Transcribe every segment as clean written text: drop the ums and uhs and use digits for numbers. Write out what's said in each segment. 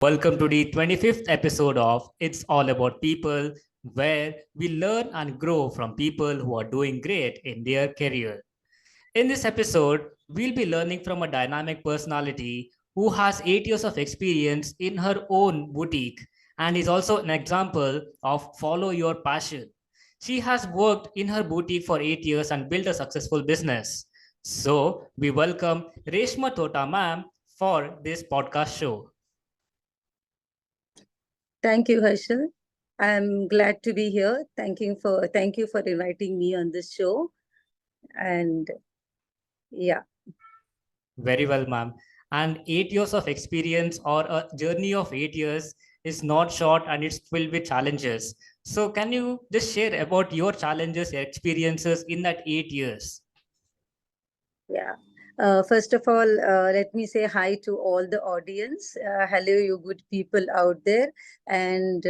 Welcome to the 25th episode of It's All About People, where we learn and grow from people who are doing great in their career. In this episode, we'll be learning from a dynamic personality who has 8 years of experience in her own boutique and is also an example of follow your passion. She has worked in her boutique for 8 years and built a successful business. So, we welcome Reshma Thota ma'am for this podcast show. Thank you, Herschelle. I'm glad to be here. Thank you for inviting me on this show. And yeah. Very well, ma'am. And 8 years of experience or a journey of 8 years is not short and it's filled with challenges. So, can you just share about your challenges, your experiences in that 8 years? Yeah. First of all, let me say hi to all the audience. Hello, you good people out there, and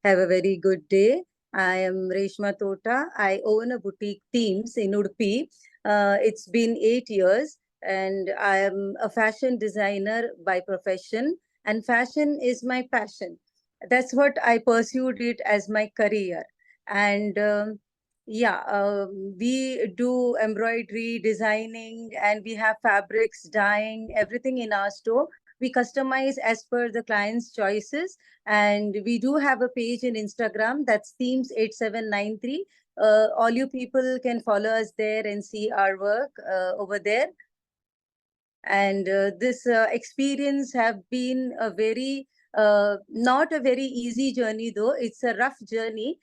have a very good day. I am Reshma Thota. I own a boutique Teams in Udupi. It's been 8 years, and I am a fashion designer by profession, and fashion is my passion. That's what I pursued it as my career, and yeah, we do embroidery, designing, and we have fabrics, dyeing, everything in our store. We customize as per the client's choices, and we do have a page in Instagram that's Themes8793. All you people can follow us there and see our work over there. And this experience have been a very not a very easy journey, though it's a rough journey.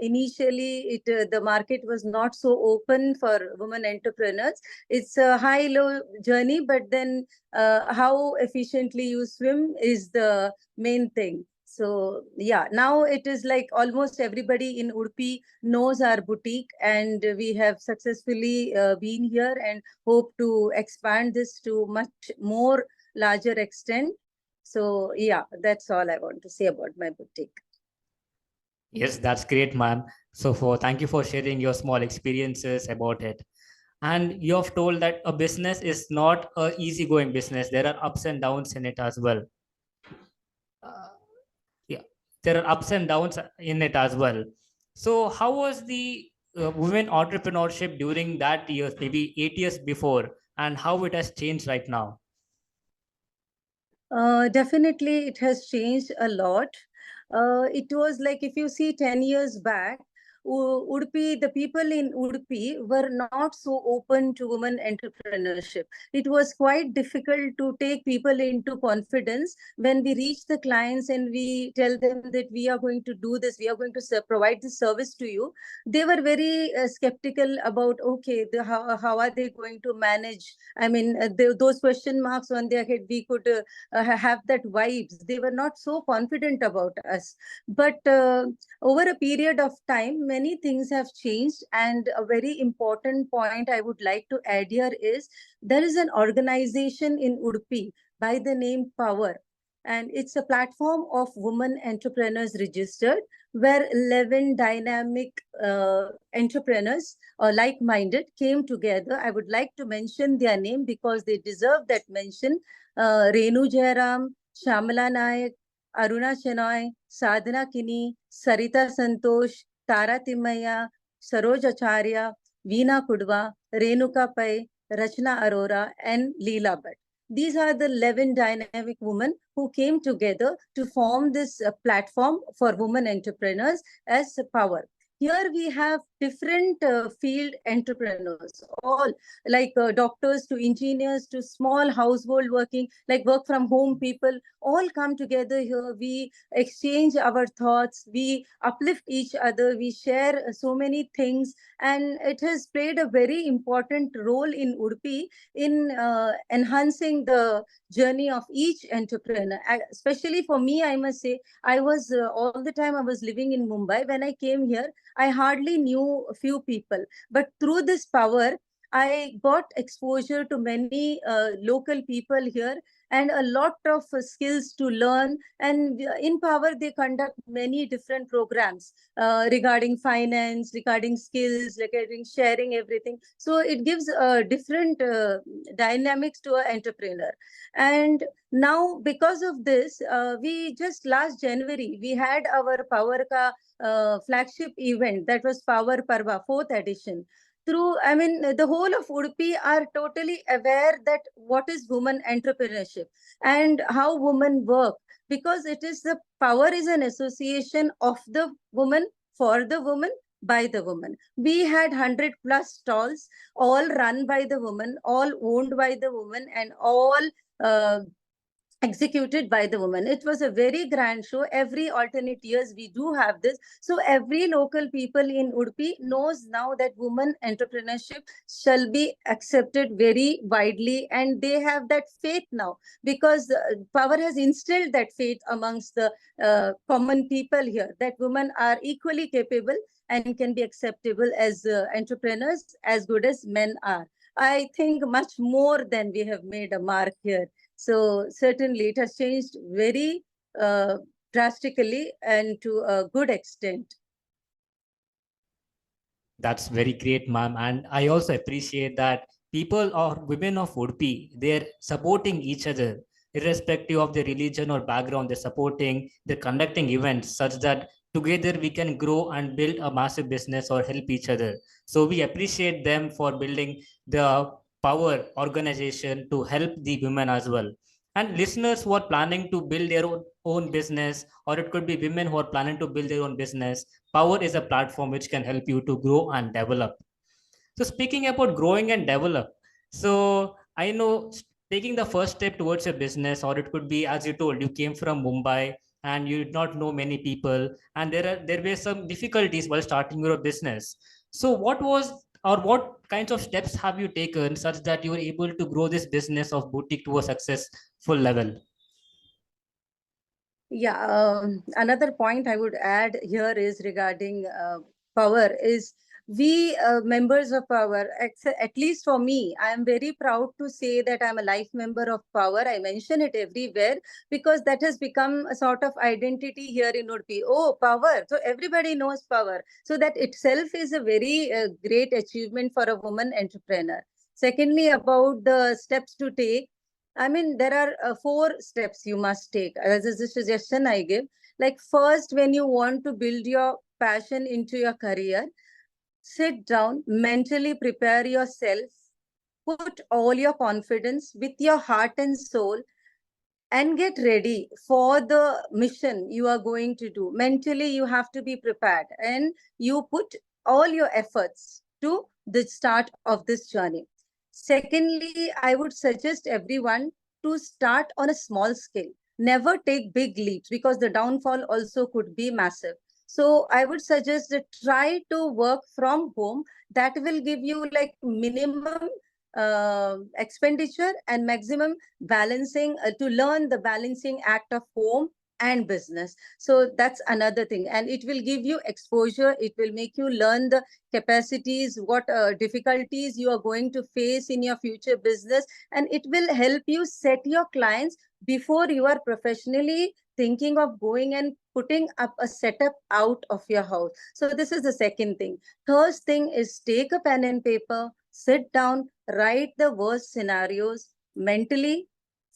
Initially the market was not so open for women entrepreneurs. It's a high low journey, but then how efficiently you swim is the main thing. So yeah, now it is like almost everybody in Udupi knows our boutique, and we have successfully been here and hope to expand this to much more larger extent. So yeah, that's all I want to say about my boutique. Yes, that's great, ma'am. So, for thank you for sharing your small experiences about it. And you have told that a business is not a easygoing business. There are ups and downs in it as well. Uh, yeah, there are ups and downs in it as well. So, how was the women entrepreneurship during that years, maybe 8 years before, and how it has changed right now? Definitely, it has changed a lot. It was like if you see 10 years back, Udupi, the people in Udupi were not so open to women entrepreneurship. It was quite difficult to take people into confidence when we reach the clients and we tell them that we are going to do this, we are going to provide this service to you. They were very skeptical about, okay, how are they going to manage? I mean, those question marks on their head, we could have that vibes. They were not so confident about us. But over a period of time, many things have changed. And a very important point I would like to add here is there is an organization in Udupi by the name Power. And it's a platform of women entrepreneurs registered, where 11 dynamic entrepreneurs or like-minded came together. I would like to mention their name because they deserve that mention. Renu Jairam, Shamala Nayak, Aruna Chenoy, Sadhana Kini, Sarita Santosh, Tara Timmaya, Saroj Acharya, Veena Kudwa, Renuka Pai, Rachna Arora, and Leela Bhatt. These are the 11 dynamic women who came together to form this platform for women entrepreneurs as Power. Here we have different field entrepreneurs, all like doctors to engineers to small household working, like work from home people, all come together here. We exchange our thoughts, we uplift each other, we share so many things, and it has played a very important role in Udupi in enhancing the journey of each entrepreneur. Especially for me, I must say, I was all the time I was living in Mumbai. When I came here, I hardly knew a few people, but through this Power, I got exposure to many local people here, and a lot of skills to learn. And in Power, they conduct many different programs regarding finance, regarding skills, regarding sharing everything. So it gives different dynamics to an entrepreneur. And now, because of this, we just last January, we had our Power Ka flagship event, that was Power Parva, fourth edition. Through, I mean, the whole of Udupi are totally aware that what is women entrepreneurship and how women work, because it is the Power is an association of the woman, for the woman, by the woman. We had 100 plus stalls, all run by the woman, all owned by the woman, and all uh, executed by the woman. It was a very grand show. Every alternate years we do have this. So every local people in Udupi knows now that women entrepreneurship shall be accepted very widely, and they have that faith now, because Power has instilled that faith amongst the common people here, that women are equally capable and can be acceptable as entrepreneurs as good as men are. I think much more than we have made a mark here. So certainly it has changed very drastically and to a good extent. That's very great, ma'am. And I also appreciate that people or women of Udupi, they're supporting each other, irrespective of their religion or background. They're supporting, they're conducting events such that together we can grow and build a massive business or help each other. So we appreciate them for building the Power organization to help the women as well. And listeners who are planning to build their own business, or it could be women who are planning to build their own business, Power is a platform which can help you to grow and develop. So, speaking about growing and develop, so I know taking the first step towards a business, or it could be, as you told, you came from Mumbai and you did not know many people, and there were some difficulties while starting your business. So, what was or what kinds of steps have you taken such that you were able to grow this business of boutique to a successful level? Yeah, another point I would add here is regarding Power is, we members of Power, at least for me, I am very proud to say that I'm a life member of Power. I mention it everywhere because that has become a sort of identity here in Udupi. Oh, Power. So everybody knows Power. So that itself is a very great achievement for a woman entrepreneur. Secondly, about the steps to take, I mean, there are four steps you must take. As a suggestion I give, like first, when you want to build your passion into your career, sit down, mentally prepare yourself, put all your confidence with your heart and soul, and get ready for the mission you are going to do. Mentally, you have to be prepared, and you put all your efforts to the start of this journey. Secondly, I would suggest everyone to start on a small scale. Never take big leaps, because the downfall also could be massive. So I would suggest that try to work from home. That will give you like minimum expenditure and maximum balancing, to learn the balancing act of home and business. So that's another thing, and it will give you exposure. It will make you learn the capacities, what difficulties you are going to face in your future business, and it will help you set your clients before you are professionally thinking of going and putting up a setup out of your house. So this is the second thing. Third thing is, take a pen and paper, sit down, write the worst scenarios mentally,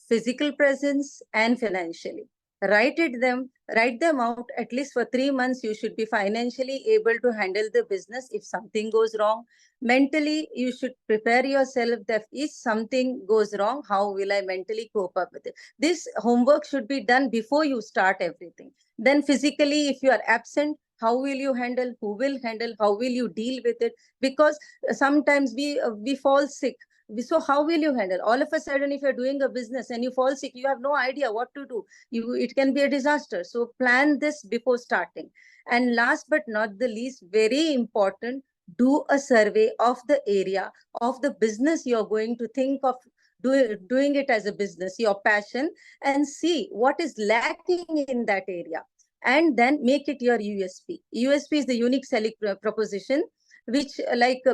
physical presence, and financially. Write them out. At least for 3 months, you should be financially able to handle the business if something goes wrong. Mentally, you should prepare yourself that if something goes wrong, how will I mentally cope up with it? This homework should be done before you start everything. Then physically, if you are absent, how will you handle? Who will handle? How will you deal with it? Because sometimes we fall sick. So how will you handle? All of a sudden, if you're doing a business and you fall sick, you have no idea what to do. It can be a disaster. So plan this before starting. And last but not the least, very important, do a survey of the area of the business you're going to think of doing it as a business, your passion, and see what is lacking in that area, and then make it your USP. USP is the unique selling proposition, which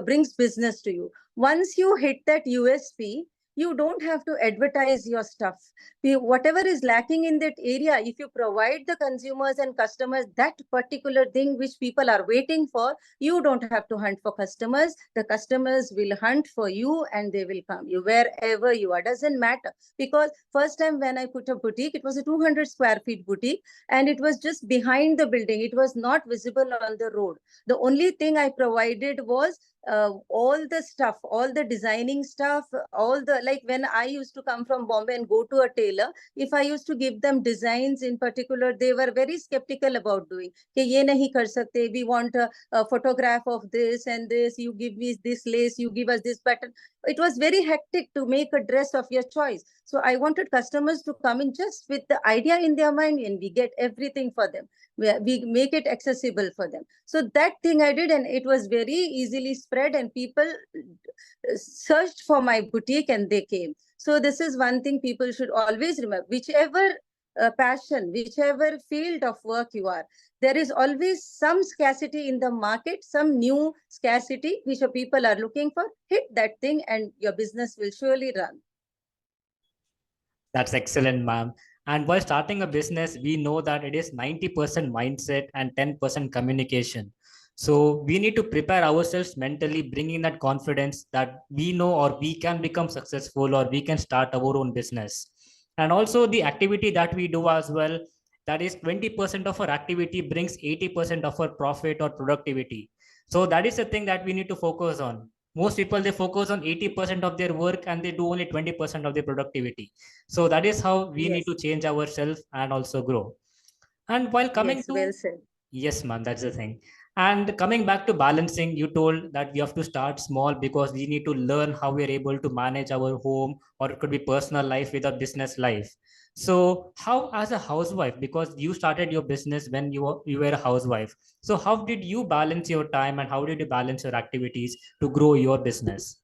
brings business to you. Once you hit that USP, you don't have to advertise your stuff. Whatever is lacking in that area, if you provide the consumers and customers that particular thing which people are waiting for, you don't have to hunt for customers. The customers will hunt for you and they will come you wherever you are. Doesn't matter. Because first time when I put a boutique, it was a 200 square feet boutique, and it was just behind the building. It was not visible on the road. The only thing I provided was all the stuff, all the designing stuff, all the, like when I used to come from Bombay and go to a tailor, if I used to give them designs in particular, they were very skeptical about doing. Ke ye nahi kar sakte, we want a photograph of this and this, you give me this lace, you give us this pattern. It was very hectic to make a dress of your choice. So I wanted customers to come in just with the idea in their mind, and we get everything for them. We make it accessible for them. So that thing I did, and it was very easily spread, and people searched for my boutique and they came. So this is one thing people should always remember. Whichever passion, whichever field of work you are, there is always some scarcity in the market, some new scarcity which people are looking for. Hit that thing and your business will surely run. That's excellent, ma'am. And while starting a business, we know that it is 90% mindset and 10% communication. So we need to prepare ourselves mentally, bringing that confidence that we know or we can become successful or we can start our own business. And also the activity that we do as well, that is 20% of our activity brings 80% of our profit or productivity. So that is the thing that we need to focus on. Most people, they focus on 80% of their work and they do only 20% of their productivity. So that is how we need Yes. to change ourselves and also grow. And while coming Yes, well to, said. yes, ma'am, that's the thing. And coming back to balancing, you told that we have to start small because we need to learn how we're able to manage our home, or it could be personal life with a business life. So how, as a housewife, because you started your business when you were a housewife, so how did you balance your time and how did you balance your activities to grow your business?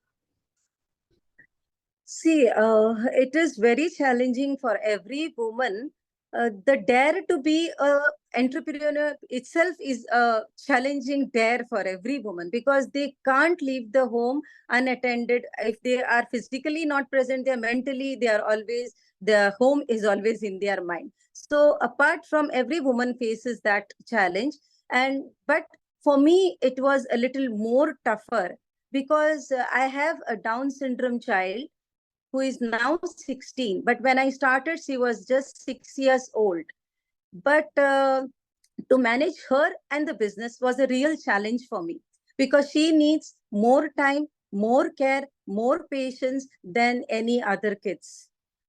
See, it is very challenging for every woman. The dare to be a entrepreneur itself is a challenging dare for every woman, because they can't leave the home unattended. If they are physically not present, they are mentally, they are always, the home is always in their mind. So apart from, every woman faces that challenge. But for me, it was a little more tougher, because I have a Down syndrome child who is now 16. But when I started, she was just 6 years old. But to manage her and the business was a real challenge for me, because she needs more time, more care, more patience than any other kids.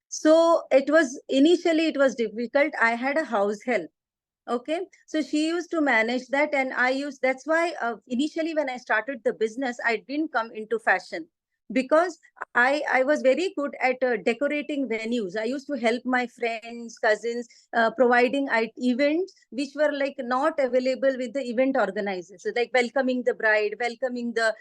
So it was, initially it was difficult. I had a house help. Okay, so she used to manage that, and I used, that's why initially when I started the business, I didn't come into fashion, because I was very good at decorating venues. I used to help my friends, cousins, providing events which were like not available with the event organizers. So like welcoming the bride, welcoming the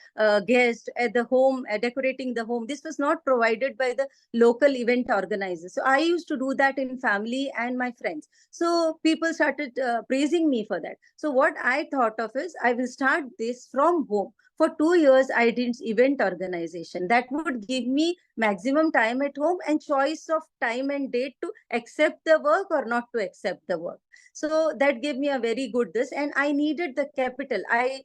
guest at the home, decorating the home. This was not provided by the local event organizers. So I used to do that in family and my friends. So people started praising me for that. So what I thought of is, I will start this from home. For 2 years, I did event organization. That would give me maximum time at home and choice of time and date to accept the work or not to accept the work. So that gave me a very good this, and I needed the capital. I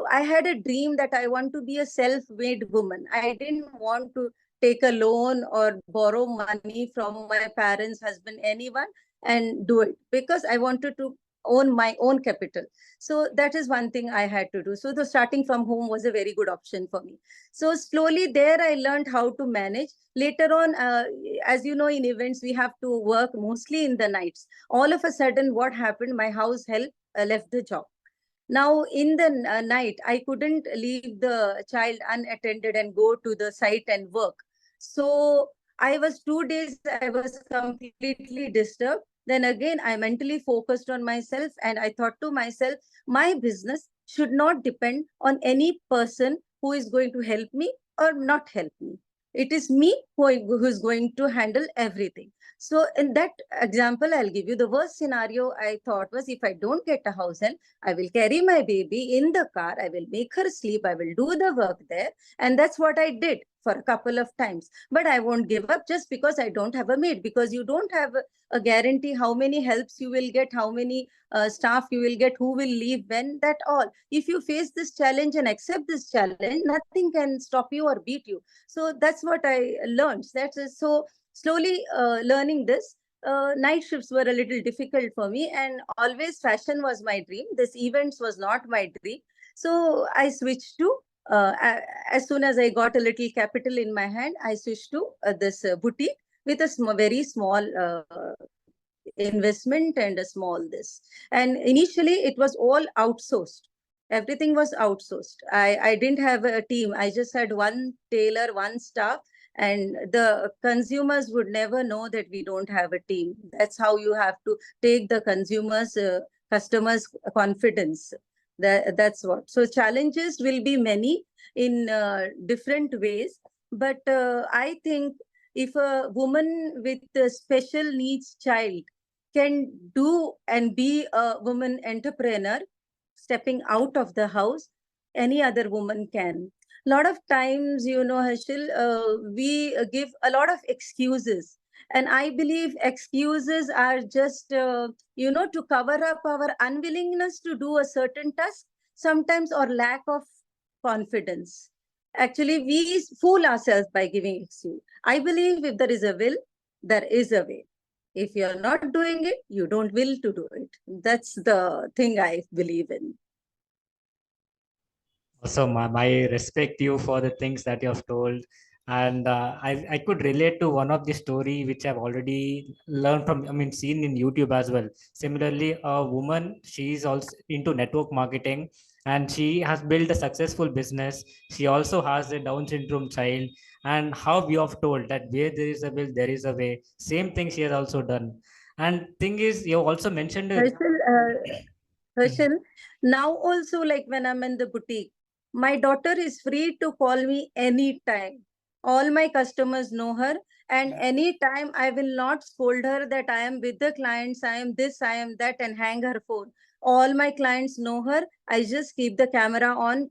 had a dream that I want to be a self-made woman. I didn't want to take a loan or borrow money from my parents, husband, anyone, and do it, because I wanted to own my own capital. So that is one thing I had to do. So the starting from home was a very good option for me. So slowly there I learned how to manage. Later on, as you know, in events we have to work mostly in the nights. All of a sudden, what happened, my house help left the job. Now in the night, I couldn't leave the child unattended and go to the site and work. So I was 2 days, I was completely disturbed. Then again, I mentally focused on myself, and I thought to myself, my business should not depend on any person who is going to help me or not help me. It is me who's going to handle everything. So in that example, I'll give you the worst scenario I thought was, if I don't get a house help, I will carry my baby in the car. I will make her sleep. I will do the work there. And that's what I did for a couple of times. But I won't give up just because I don't have a maid, because you don't have a guarantee how many helps you will get, how many staff you will get, who will leave when, that all. If you face this challenge and accept this challenge, nothing can stop you or beat you. So that's what I learned. So slowly learning this. Night shifts were a little difficult for me, and always fashion was my dream. This events was not my dream. So I switched to, as soon as I got a little capital in my hand, I switched to this boutique with a very small investment and a small this. And initially it was all outsourced. Everything was outsourced. I didn't have a team. I just had one tailor, one staff, and the consumers would never know that we don't have a team. That's how you have to take the customers confidence. That's what. So challenges will be many in different ways, but I think if a woman with a special needs child can do and be a woman entrepreneur, stepping out of the house, any other woman can. A lot of times, Herschel, we give a lot of excuses. And I believe excuses are just, to cover up our unwillingness to do a certain task, sometimes, or lack of confidence. Actually, we fool ourselves by giving excuse. I believe if there is a will, there is a way. If you're not doing it, you don't will to do it. That's the thing I believe in. Also, my respect you for the things that you have told. And I could relate to one of the story which I've already learned from, I mean, seen in YouTube as well. Similarly, a woman, she's also into network marketing and she has built a successful business. She also has a Down syndrome child. And how we have told that where there is a will, there is a way. Same thing she has also done. And thing is, you also mentioned a Herschel, Herschel, now also, like when I'm in the boutique, my daughter is free to call me anytime. All my customers know her, and anytime I will not scold her that I am with the clients, I am this, I am that, and hang her phone. All my clients know her. I just keep the camera on,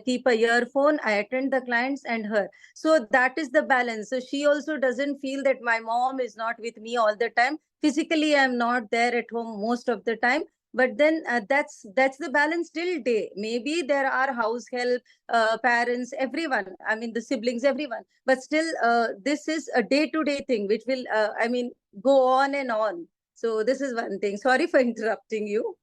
keep a earphone, I attend the clients and her. So that is the balance. So she also doesn't feel that my mom is not with me all the time. Physically, I'm not there at home most of the time, but then that's the balance till day. Maybe there are house help, parents, everyone, I mean the siblings, everyone, but still this is a day to day thing which will go on and on. So this is one thing. Sorry for interrupting you.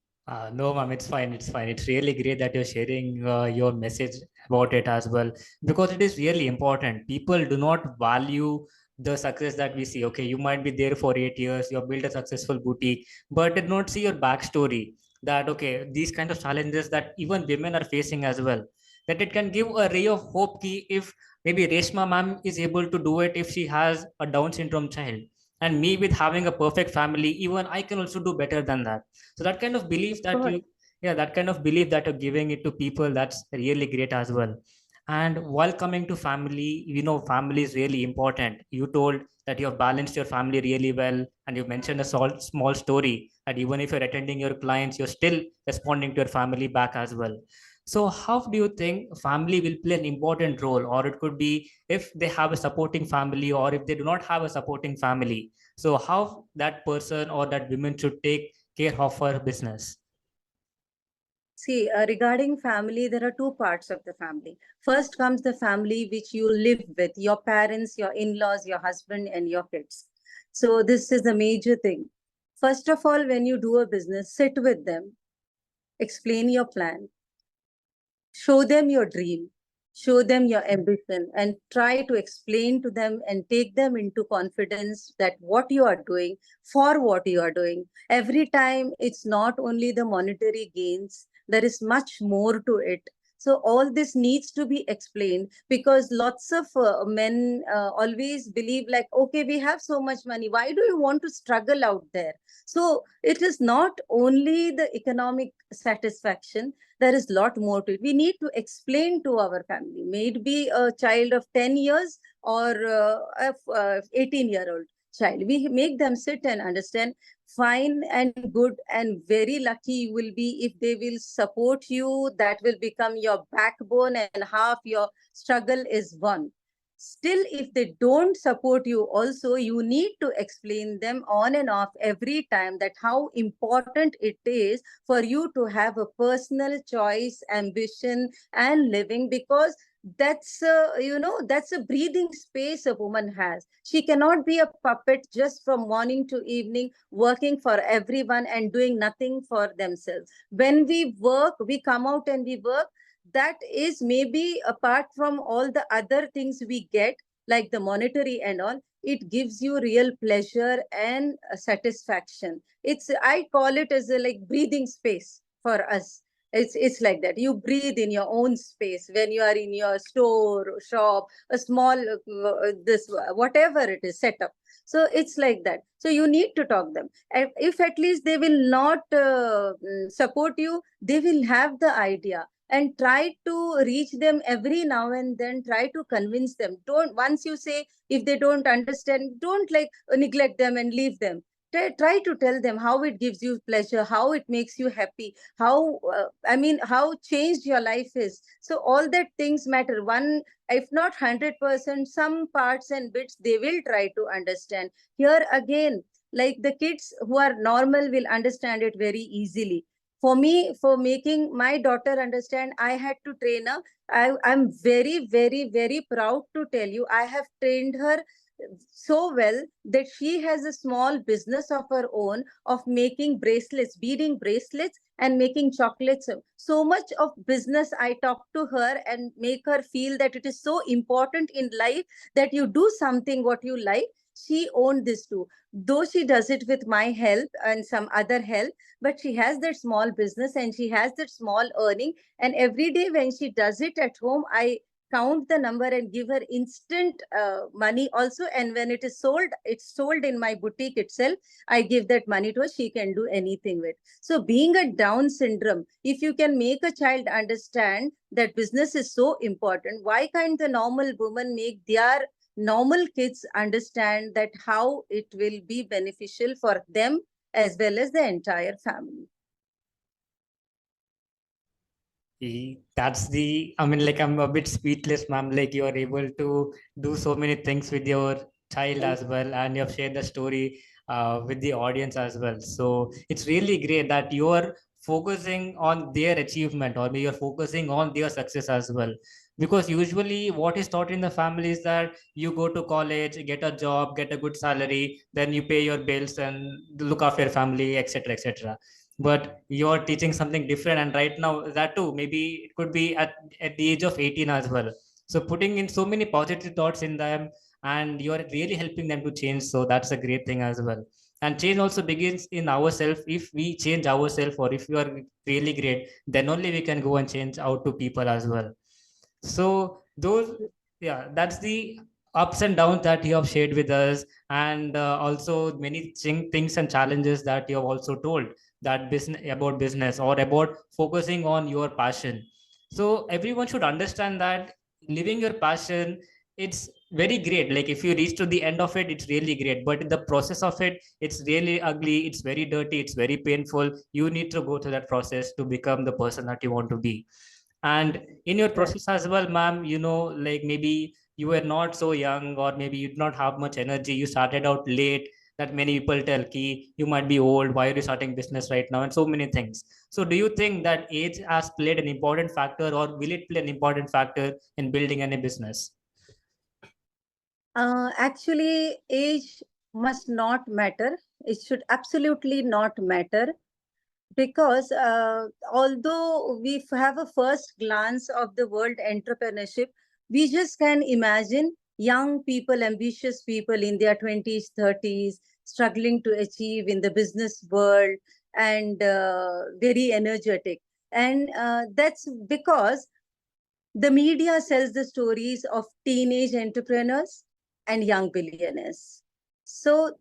No, ma'am, it's fine. It's fine. It's really great that you're sharing your message about it as well, because it is really important. People do not value the success that we see. Okay, you might be there for 8 years, you have built a successful boutique, but did not see your backstory. That okay, these kind of challenges that even women are facing as well. That it can give a ray of hope. Ki if maybe Reshma ma'am is able to do it if she has a Down syndrome child, and me with having a perfect family, even I can also do better than that. So that kind of belief that Sure. you, yeah, that kind of belief that you're giving it to people, that's really great as well. And while coming to family, family is really important. You told that you have balanced your family really well, and you mentioned a small story that even if you're attending your clients, you're still responding to your family back as well. So how do you think family will play an important role, or it could be if they have a supporting family, or if they do not have a supporting family, so how that person or that woman should take care of her business? See, regarding family, there are two parts of the family. First comes the family which you live with, your parents, your in-laws, your husband, and your kids. So this is a major thing. First of all, when you do a business, sit with them, explain your plan, show them your dream, show them your ambition, and try to explain to them and take them into confidence that what you are doing, for what you are doing. Every time, it's not only the monetary gains, there is much more to it. So all this needs to be explained, because lots of men always believe like, okay, we have so much money, why do you want to struggle out there? So it is not only the economic satisfaction, there is a lot more to it. We need to explain to our family. May it be a child of 10 years or a 18-year-old child. We make them sit and understand. Fine and good and very lucky you will be if they will support you. That will become your backbone, and half your struggle is won. Still, if they don't support you also, you need to explain them on and off every time that how important it is for you to have a personal choice, ambition, and living, because that's a breathing space a woman has. She cannot be a puppet just from morning to evening, working for everyone and doing nothing for themselves. When we work, we come out and we work. That is maybe apart from all the other things we get, like the monetary and all, it gives you real pleasure and satisfaction. I call it as a like breathing space for us. It's like that. You breathe in your own space when you are in your store, shop, a small this whatever it is set up. So it's like that. So you need to talk them. And if at least they will not support you, they will have the idea, and try to reach them every now and then. Try to convince them. Don't, once you say, if they don't understand, don't like neglect them and leave them. Try to tell them how it gives you pleasure, how it makes you happy, how how changed your life is. So all that things matter. One, if not 100%, some parts and bits they will try to understand. Here again, like the kids who are normal will understand it very easily. For me, for making my daughter understand, I had to train her. I'm very, very, very proud to tell you, I have trained her so well that she has a small business of her own of making bracelets, beading bracelets, and making chocolates. So much of business I talk to her and make her feel that it is so important in life that you do something what you like. She owned this too, though she does it with my help and some other help, but she has that small business and she has that small earning. And every day when she does it at home, I count the number and give her instant money also. And when it is sold, it's sold in my boutique itself. I give that money to her. She can do anything with. So being a Down syndrome, if you can make a child understand that business is so important, why can't the normal woman make their normal kids understand that how it will be beneficial for them as well as the entire family? That's the, I mean, like, I'm a bit speechless, ma'am. Like, you are able to do so many things with your child Thank as well, and you have shared the story with the audience as well. So it's really great that you are focusing on their achievement, or maybe you're focusing on their success as well. Because usually, what is taught in the family is that you go to college, get a job, get a good salary, then you pay your bills and look after your family, etc., etc. But you're teaching something different, and right now that too, maybe it could be at the age of 18 as well. So putting in so many positive thoughts in them, and you're really helping them to change, so that's a great thing as well. And change also begins in ourselves. If we change ourselves, or if you are really great, then only we can go and change out to people as well. So those, yeah, that's the ups and downs that you have shared with us, and also many things and challenges that you have also told, that business, about business, or about focusing on your passion. So everyone should understand that living your passion, it's very great. Like, if you reach to the end of it, it's really great, but in the process of it, it's really ugly, it's very dirty, it's very painful. You need to go through that process to become the person that you want to be. And in your you. process as well, ma'am, like, maybe you were not so young, or maybe you did not have much energy, you started out late, that many people tell ki you might be old, why are you starting business right now, and so many things. So do you think that age has played an important factor, or will it play an important factor in building any business? Actually, age must not matter. It should absolutely not matter, because although we have a first glance of the word entrepreneurship, we just can imagine young people, ambitious people in their 20s, 30s, struggling to achieve in the business world, and very energetic. And that's because the media sells the stories of teenage entrepreneurs and young billionaires. So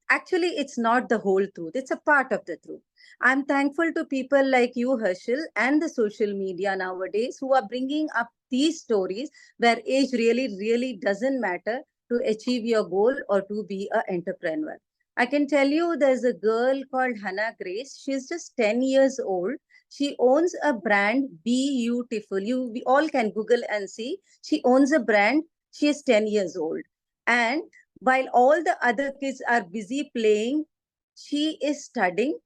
actually, it's not the whole truth. It's a part of the truth. I'm thankful to people like you, Herschel, and the social media nowadays who are bringing up these stories where age really, really doesn't matter to achieve your goal or to be an entrepreneur. I can tell you there's a girl called Hannah Grace. She's just 10 years old. She owns a brand, Beautiful. We all can Google and see. She owns a brand. She is 10 years old. And while all the other kids are busy playing, she is studying,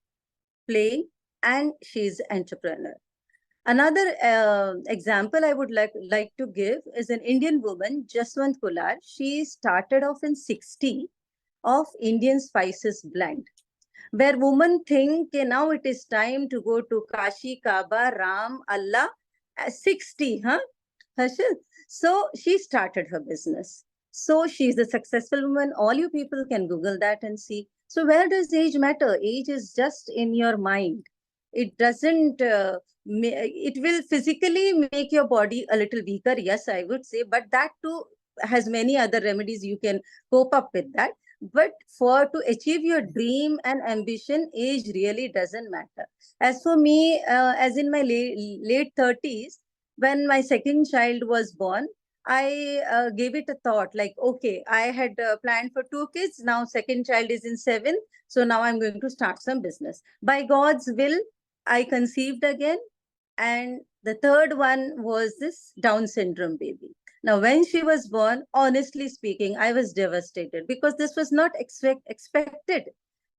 playing, and she's entrepreneur. Another example I would like to give is an Indian woman, Jaswant Kular. She started off in 60 of Indian spices blend, where women think okay, now it is time to go to Kashi, Kaaba, Ram, Allah at 60, huh? Harshil? So she started her business. So she's a successful woman. All you people can Google that and see. So where does age matter? Age is just in your mind. It doesn't, it will physically make your body a little weaker. Yes, I would say, but that too has many other remedies you can cope up with that. But for to achieve your dream and ambition, age really doesn't matter. As for me, as in my late 30s, when my second child was born, I gave it a thought like, okay, I had planned for two kids. Now, second child is in seventh. So now I'm going to start some business. By God's will, I conceived again. And the third one was this Down syndrome baby. Now, when she was born, honestly speaking, I was devastated because this was not expected.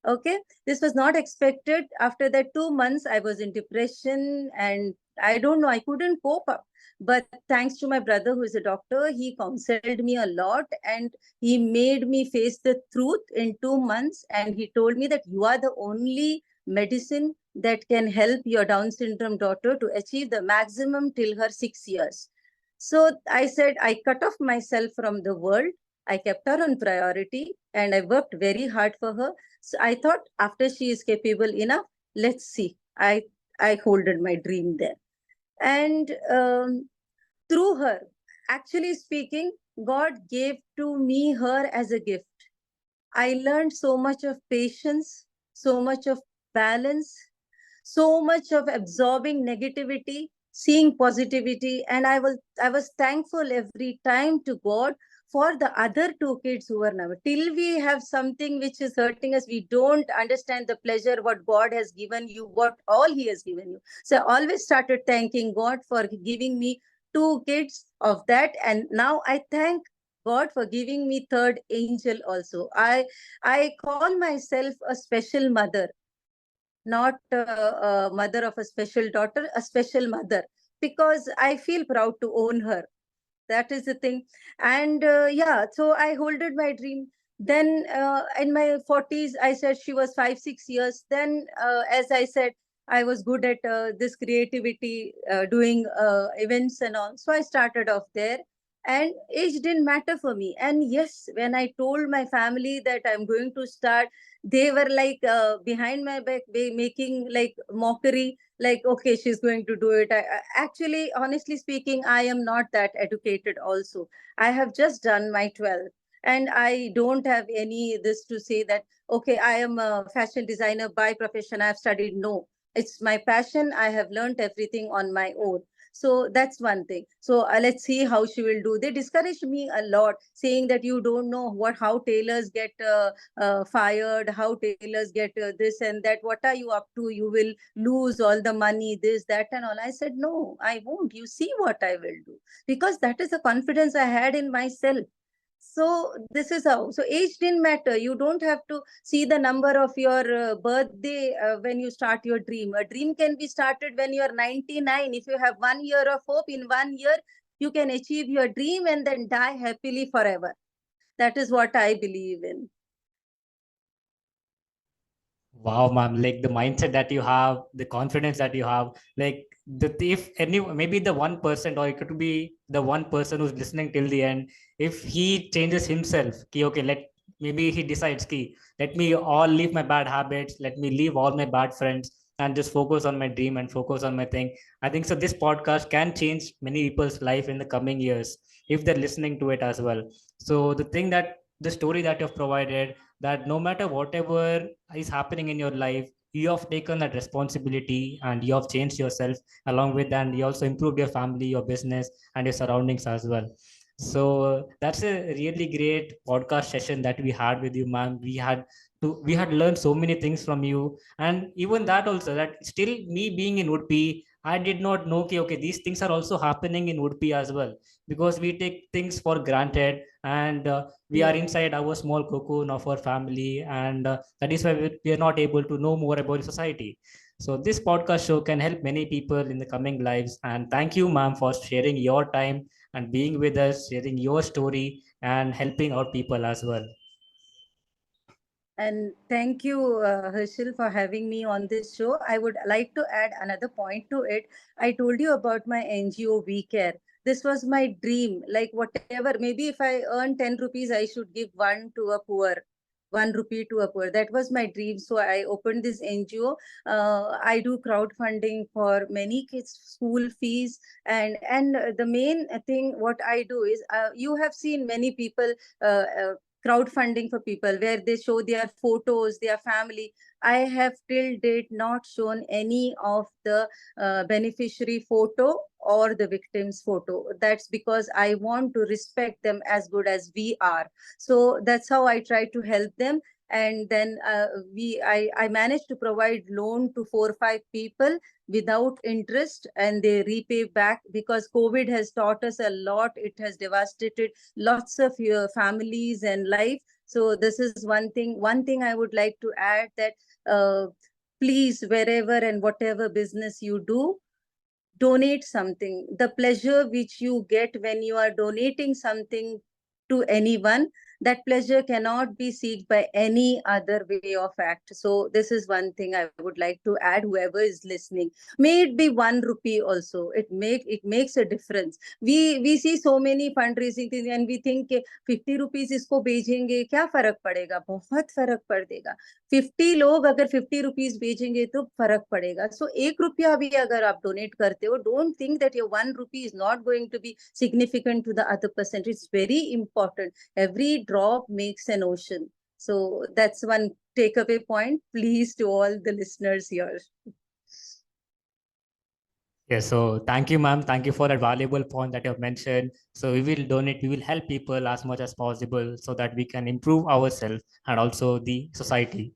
Okay, this was not expected. After that 2 months, I was in depression and I don't know, I couldn't cope up. But thanks to my brother, who is a doctor, he counseled me a lot and he made me face the truth in 2 months. And he told me that you are the only medicine that can help your Down syndrome daughter to achieve the maximum till her 6 years. So I said, I cut off myself from the world. I kept her on priority and I worked very hard for her. So I thought after she is capable enough, let's see. I holded my dream there. And through her, actually speaking, God gave to me her as a gift. I learned so much of patience, so much of balance, so much of absorbing negativity, seeing positivity, and I was thankful every time to God for the other two kids who were now. Till we have something which is hurting us, we don't understand the pleasure what God has given you, what all He has given you. So I always started thanking God for giving me two kids of that, and now I thank God for giving me third angel also. I call myself a special mother, not a mother of a special daughter, a special mother, because I feel proud to own her. That is the thing. And yeah, so I holded my dream. Then in my 40s, I said she was 5 6 years. Then as I said, I was good at this creativity, doing events and all, so I started off there. And age didn't matter for me. And yes, when I told my family that I'm going to start, they were like behind my back, making like mockery, like okay, she's going to do it. Actually, honestly speaking, I am not that educated also. I have just done my 12th, and I don't have any this to say that okay, I am a fashion designer by profession, I've studied. No, it's my passion. I have learned everything on my own. So that's one thing. So let's see how she will do. They discouraged me a lot, saying that you don't know what how tailors get fired, how tailors get this and that. What are you up to? You will lose all the money, this, that, and all. I said, no, I won't. You see what I will do. Because that is the confidence I had in myself. So this is how. So age didn't matter. You don't have to see the number of your birthday when you start your dream. A dream can be started when you're 99. If you have 1 year of hope, in 1 year, you can achieve your dream and then die happily forever. That is what I believe in. Wow, ma'am, like the mindset that you have, the confidence that you have, like the if any maybe the 1% or it could be the one person who's listening till the end, if he changes himself, ki, okay, maybe he decides ki, let me all leave my bad habits, let me leave all my bad friends and just focus on my dream and focus on my thing. I think so this podcast can change many people's life in the coming years if they're listening to it as well. So the thing that the story that you've provided, that no matter whatever is happening in your life, you have taken that responsibility and you have changed yourself along with, and you also improved your family, your business, and your surroundings as well. So that's a really great podcast session that we had with you, ma'am. We had learned so many things from you, and even that also, that still me being in Udupi, I did not know, okay, these things are also happening in Udupi as well, because we take things for granted, and we are Yeah. inside our small cocoon of our family, and that is why we are not able to know more about society. So this podcast show can help many people in the coming lives. And thank you, ma'am, for sharing your time and being with us, sharing your story and helping our people as well. And thank you, Herschel, for having me on this show. I would like to add another point to it. I told you about my NGO We Care. This was my dream. Like, whatever, maybe if I earn 10 rupees, I should give one to a poor, 1 rupee to a poor. That was my dream. So I opened this NGO. I do crowdfunding for many kids' school fees. And the main thing, what I do is, you have seen many people. Crowdfunding for people where they show their photos, their family. I have till date not shown any of the beneficiary photo or the victim's photo. That's because I want to respect them as good as we are. So that's how I try to help them. And then I managed to provide loan to 4 or 5 people without interest, and they repay back, because COVID has taught us a lot. It has devastated lots of your families and life. So this is one thing I would like to add, that uh, please, wherever and whatever business you do, donate something. The pleasure which you get when you are donating something to anyone, that pleasure cannot be sought by any other way of act. So this is one thing I would like to add, whoever is listening. May it be 1 rupee also, it makes a difference. We see so many fundraising things and we think कि 50 rupees इसको भेजेंगे क्या फर्क पड़ेगा, बहुत फर्क पड़ेगा. 50 लोग अगर 50 rupees भेजेंगे तो फर्क पड़ेगा. सो 1 रुपया भी अगर आप डोनेट करते हो, don't think that your 1 rupee is not going to be significant to the other person. It's very important. Every drop makes an ocean. So that's one takeaway point, please, to all the listeners here. Yes, so thank you, ma'am. Thank you for that valuable point that you have mentioned. So we will donate, we will help people as much as possible so that we can improve ourselves and also the society.